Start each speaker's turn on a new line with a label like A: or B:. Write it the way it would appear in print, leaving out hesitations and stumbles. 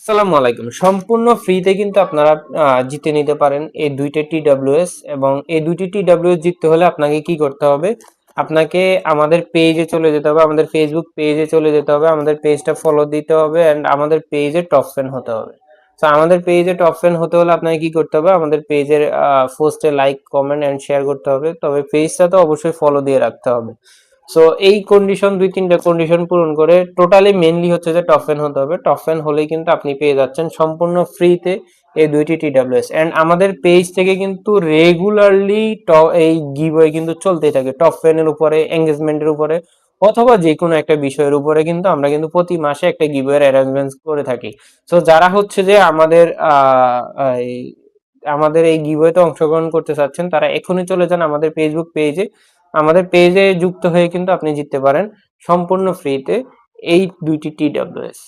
A: আসসালামু আলাইকুম। সম্পূর্ণ ফ্রিতে কিন্তু আপনারা জিতে নিতে পারেন এই ২ টা TWS এবং এই ২ টি TWS জিততে হলে আপনাকে কি করতে হবে? আপনাকে আমাদের পেজে চলে যেতে হবে। আমাদের Facebook পেজে চলে যেতে হবে। আমাদের পেজটা ফলো দিতে হবে অ্যান্ড আমাদের পেজে টপ ফ্যান হতে হবে। সো আমাদের পেজে টপ ফ্যান হতে হলে আপনাকে কি করতে হবে? আমাদের পেজের পোস্টে লাইক, কমেন্ট অ্যান্ড শেয়ার করতে হবে। তবে পেজটা তো অবশ্যই ফলো দিয়ে রাখতে হবে। সো এই কন্ডিশন ২-৩ টা কন্ডিশন পূরণ করে টোটালি মেইনলি হচ্ছে যে টপ ফ্যান হতে হবে। টপ ফ্যান হলেই কিন্তু আপনি পেয়ে যাচ্ছেন সম্পূর্ণ ফ্রিতে এই ২ টি TWS অ্যান্ড আমাদের পেজ থেকে কিন্তু রেগুলারলি এই গিভওয়ে কিন্তু চলতেই থাকে। টপ ফ্যানের উপরে, এনগেজমেন্টের উপরে অথবা যেকোনো একটা বিষয়ের উপরে কিন্তু আমরা কিন্তু প্রতি মাসে একটা গিভওয়ের অ্যারেঞ্জমেন্টস করে থাকি। সো যারা হচ্ছে যে আমাদের এই গিভওয়েতে অংশগ্রহণ করতে চাচ্ছেন তারা এখনই চলে যান আমাদের ফেসবুক পেজে। আমাদের পেজে যুক্ত হয়ে কিন্তু আপনি জিততে পারেন সম্পূর্ণ ফ্রিতে এই ২ টি TWS।